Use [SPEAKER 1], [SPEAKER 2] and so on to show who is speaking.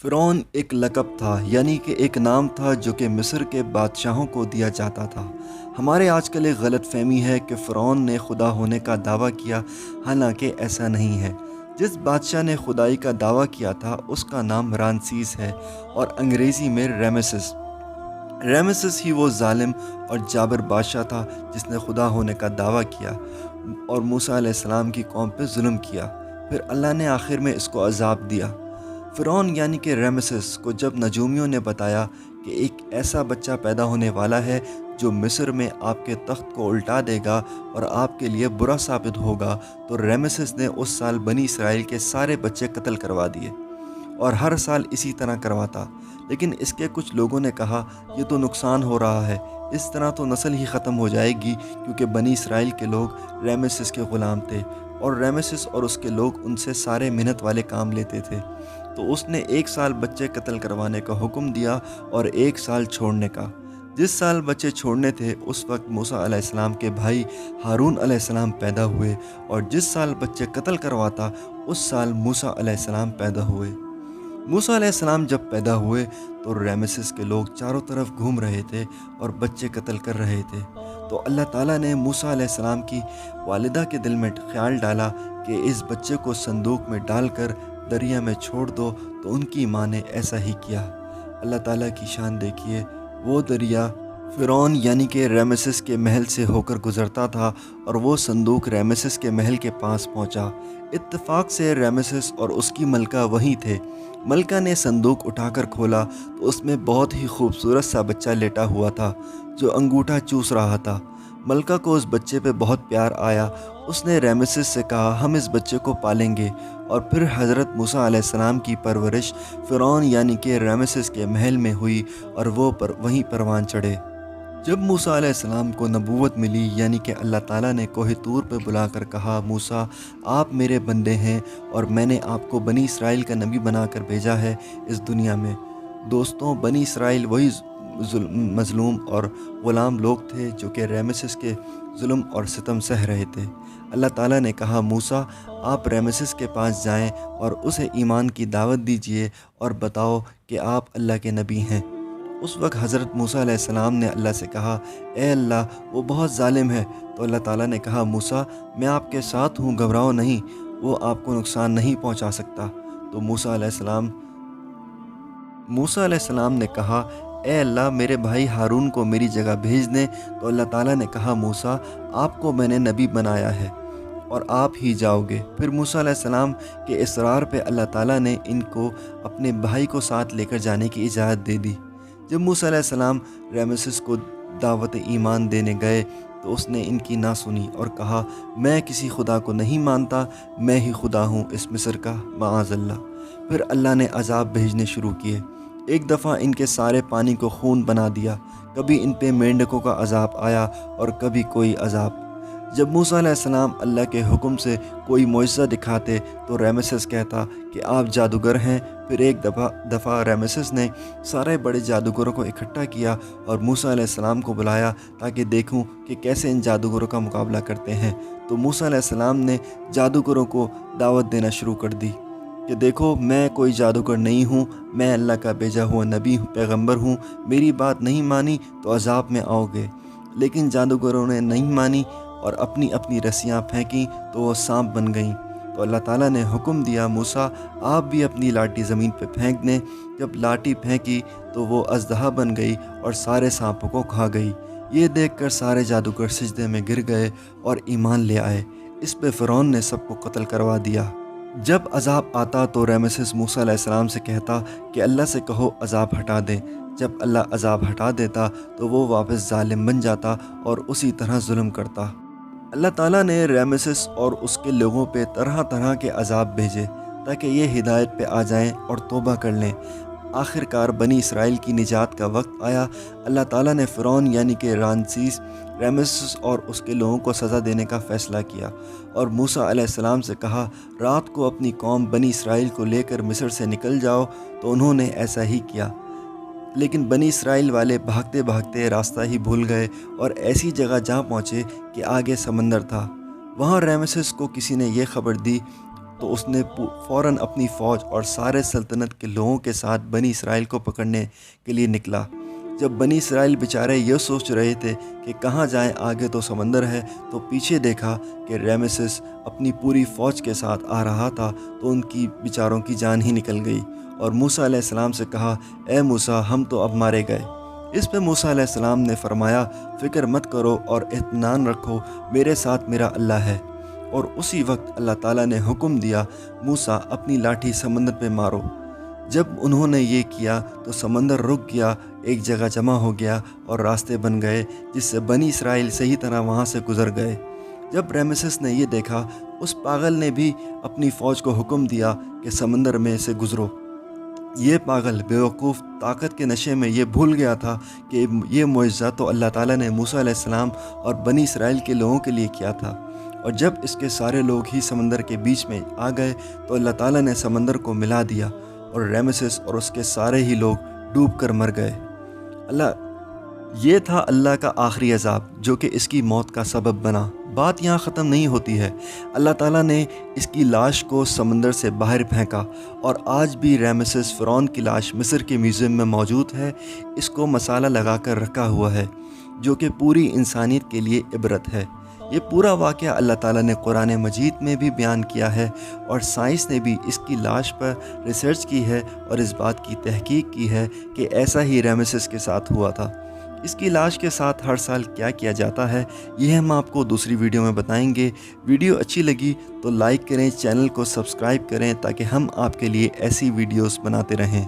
[SPEAKER 1] فرعون ایک لقب تھا، یعنی کہ ایک نام تھا جو کہ مصر کے بادشاہوں کو دیا جاتا تھا۔ ہمارے آج کل ایک غلط فہمی ہے کہ فرعون نے خدا ہونے کا دعویٰ کیا، حالانکہ ایسا نہیں ہے۔ جس بادشاہ نے خدائی کا دعویٰ کیا تھا اس کا نام رامسیس ہے اور انگریزی میں ریمیسس۔ ریمیسس ہی وہ ظالم اور جابر بادشاہ تھا جس نے خدا ہونے کا دعویٰ کیا اور موسیٰ علیہ السلام کی قوم پہ ظلم کیا۔ پھر اللہ نے آخر میں اس کو عذاب دیا۔ فرعون یعنی کہ ریمیسس کو جب نجومیوں نے بتایا کہ ایک ایسا بچہ پیدا ہونے والا ہے جو مصر میں آپ کے تخت کو الٹا دے گا اور آپ کے لیے برا ثابت ہوگا، تو ریمیسس نے اس سال بنی اسرائیل کے سارے بچے قتل کروا دیے اور ہر سال اسی طرح کرواتا۔ لیکن اس کے کچھ لوگوں نے کہا یہ تو نقصان ہو رہا ہے، اس طرح تو نسل ہی ختم ہو جائے گی، کیونکہ بنی اسرائیل کے لوگ ریمیسس کے غلام تھے اور ریمیسس اور اس کے لوگ ان سے سارے محنت والے کام لیتے تھے۔ تو اس نے 1 سال بچے قتل کروانے کا حکم دیا اور 1 سال چھوڑنے کا۔ جس سال بچے چھوڑنے تھے اس وقت موسیٰ علیہ السلام کے بھائی ہارون علیہ السلام پیدا ہوئے، اور جس سال بچے قتل کرواتا اس سال موسیٰ علیہ السلام پیدا ہوئے۔ موسیٰ علیہ السلام جب پیدا ہوئے تو ریمیسس کے لوگ چاروں طرف گھوم رہے تھے اور بچے قتل کر رہے تھے۔ تو اللہ تعالیٰ نے موسیٰ علیہ السلام کی والدہ کے دل میں خیال ڈالا کہ اس بچے کو صندوق میں ڈال کر دریا میں چھوڑ دو، تو ان کی ماں نے ایسا ہی کیا۔ اللہ تعالیٰ کی شان دیکھیے، وہ دریا فرعون یعنی کہ ریمیسس کے محل سے ہو کر گزرتا تھا اور وہ صندوق ریمیسس کے محل کے پاس پہنچا۔ اتفاق سے ریمیسس اور اس کی ملکہ وہیں تھے۔ ملکہ نے صندوق اٹھا کر کھولا تو اس میں بہت ہی خوبصورت سا بچہ لیٹا ہوا تھا جو انگوٹھا چوس رہا تھا۔ ملکہ کو اس بچے پہ بہت پیار آیا۔ اس نے ریمیسس سے کہا ہم اس بچے کو پالیں گے، اور پھر حضرت موسیٰ علیہ السلام کی پرورش فرعون یعنی کہ ریمیسس کے محل میں ہوئی اور وہ وہیں پروان چڑھے۔ جب موسیٰ علیہ السلام کو نبوت ملی، یعنی کہ اللہ تعالیٰ نے کوہ طور پہ بلا کر کہا موسیٰ آپ میرے بندے ہیں اور میں نے آپ کو بنی اسرائیل کا نبی بنا کر بھیجا ہے اس دنیا میں۔ دوستوں، بنی اسرائیل وہی مظلوم اور غلام لوگ تھے جو کہ ریمیسس کے ظلم اور ستم سہ رہے تھے۔ اللہ تعالیٰ نے کہا موسیٰ آپ ریمیسس کے پاس جائیں اور اسے ایمان کی دعوت دیجئے اور بتاؤ کہ آپ اللہ کے نبی ہیں۔ اس وقت حضرت موسیٰ علیہ السلام نے اللہ سے کہا اے اللہ وہ بہت ظالم ہے۔ تو اللہ تعالیٰ نے کہا موسیٰ میں آپ کے ساتھ ہوں، گھبراؤ نہیں، وہ آپ کو نقصان نہیں پہنچا سکتا۔ تو موسیٰ علیہ السلام نے کہا اے اللہ میرے بھائی ہارون کو میری جگہ بھیج دیں۔ تو اللہ تعالیٰ نے کہا موسیٰ آپ کو میں نے نبی بنایا ہے اور آپ ہی جاؤ گے۔ پھر موسیٰ علیہ السلام کے اصرار پہ اللہ تعالیٰ نے ان کو اپنے بھائی کو ساتھ لے کر جانے کی اجازت دے دی۔ جب موسیٰ علیہ السلام ریمیسس کو دعوت ایمان دینے گئے تو اس نے ان کی نہ سنی اور کہا میں کسی خدا کو نہیں مانتا، میں ہی خدا ہوں اس مصر کا، معاذ اللہ۔ پھر اللہ نے عذاب بھیجنے شروع کیے۔ ایک دفعہ ان کے سارے پانی کو خون بنا دیا، کبھی ان پہ مینڈکوں کا عذاب آیا اور کبھی کوئی عذاب۔ جب موسیٰ علیہ السلام اللہ کے حکم سے کوئی معجزہ دکھاتے تو ریمیسس کہتا کہ آپ جادوگر ہیں۔ پھر ایک دفعہ ریمیسس نے سارے بڑے جادوگروں کو اکٹھا کیا اور موسیٰ علیہ السلام کو بلایا تاکہ دیکھوں کہ کیسے ان جادوگروں کا مقابلہ کرتے ہیں۔ تو موسیٰ علیہ السلام نے جادوگروں کو دعوت دینا شروع کر دی کہ دیکھو میں کوئی جادوگر نہیں ہوں، میں اللہ کا بھیجا ہوا نبی پیغمبر ہوں، میری بات نہیں مانی تو عذاب میں آؤ گے۔ لیکن جادوگروں نے نہیں مانی اور اپنی اپنی رسیاں پھینکیں تو وہ سانپ بن گئیں۔ تو اللہ تعالیٰ نے حکم دیا موسیٰ آپ بھی اپنی لاٹھی زمین پہ پھینک دیں۔ جب لاٹھی پھینکی تو وہ اژدہا بن گئی اور سارے سانپوں کو کھا گئی۔ یہ دیکھ کر سارے جادوگر سجدے میں گر گئے اور ایمان لے آئے۔ اس پہ فرعون نے سب کو قتل کروا دیا۔ جب عذاب آتا تو ریمیسس موسیٰ علیہ السلام سے کہتا کہ اللہ سے کہو عذاب ہٹا دے۔ جب اللہ عذاب ہٹا دیتا تو وہ واپس ظالم بن جاتا اور اسی طرح ظلم کرتا۔ اللہ تعالیٰ نے ریمیسس اور اس کے لوگوں پہ طرح طرح کے عذاب بھیجے تاکہ یہ ہدایت پہ آ جائیں اور توبہ کر لیں۔ آخر کار بنی اسرائیل کی نجات کا وقت آیا۔ اللہ تعالیٰ نے فرعون یعنی کہ رامسیس، ریمیسس اور اس کے لوگوں کو سزا دینے کا فیصلہ کیا اور موسیٰ علیہ السلام سے کہا رات کو اپنی قوم بنی اسرائیل کو لے کر مصر سے نکل جاؤ۔ تو انہوں نے ایسا ہی کیا، لیکن بنی اسرائیل والے بھاگتے بھاگتے راستہ ہی بھول گئے اور ایسی جگہ جا پہنچے کہ آگے سمندر تھا۔ وہاں ریمیسس کو کسی نے یہ خبر دی تو اس نے فوراً اپنی فوج اور سارے سلطنت کے لوگوں کے ساتھ بنی اسرائیل کو پکڑنے کے لیے نکلا۔ جب بنی اسرائیل بیچارے یہ سوچ رہے تھے کہ کہاں جائیں، آگے تو سمندر ہے، تو پیچھے دیکھا کہ رمیسس اپنی پوری فوج کے ساتھ آ رہا تھا، تو ان کی بیچاروں کی جان ہی نکل گئی۔ اور موسیٰ علیہ السلام سے کہا، اے موسیٰ، ہم تو اب مارے گئے۔ اس پہ موسیٰ علیہ السلام نے فرمایا، فکر مت کرو اور اطمینان رکھو، میرے ساتھ میرا اللہ ہے۔ اور اسی وقت اللہ تعالیٰ نے حکم دیا، موسیٰ اپنی لاٹھی سمندر پہ مارو۔ جب انہوں نے یہ کیا تو سمندر رک گیا، ایک جگہ جمع ہو گیا اور راستے بن گئے، جس سے بنی اسرائیل صحیح طرح وہاں سے گزر گئے۔ جب رمیسس نے یہ دیکھا، اس پاگل نے بھی اپنی فوج کو حکم دیا کہ سمندر میں سے گزرو۔ یہ پاگل بیوقوف طاقت کے نشے میں یہ بھول گیا تھا کہ یہ معجزہ تو اللہ تعالیٰ نے موسیٰ علیہ السلام اور بنی اسرائیل کے لوگوں کے لیے کیا تھا۔ اور جب اس کے سارے لوگ ہی سمندر کے بیچ میں آ گئے تو اللہ تعالیٰ نے سمندر کو ملا دیا اور رمیسس اور اس کے سارے ہی لوگ ڈوب کر مر گئے۔ یہ تھا اللہ کا آخری عذاب جو کہ اس کی موت کا سبب بنا۔ بات یہاں ختم نہیں ہوتی ہے، اللہ تعالیٰ نے اس کی لاش کو سمندر سے باہر پھینکا، اور آج بھی رمیسس فرعون کی لاش مصر کے میوزیم میں موجود ہے۔ اس کو مسالہ لگا کر رکھا ہوا ہے، جو کہ پوری انسانیت کے لیے عبرت ہے۔ یہ پورا واقعہ اللہ تعالیٰ نے قرآن مجید میں بھی بیان کیا ہے، اور سائنس نے بھی اس کی لاش پر ریسرچ کی ہے اور اس بات کی تحقیق کی ہے کہ ایسا ہی رمیسس کے ساتھ ہوا تھا۔ اس کی لاش کے ساتھ ہر سال کیا کیا جاتا ہے، یہ ہم آپ کو دوسری ویڈیو میں بتائیں گے۔ ویڈیو اچھی لگی تو لائک کریں، چینل کو سبسکرائب کریں تاکہ ہم آپ کے لیے ایسی ویڈیوز بناتے رہیں۔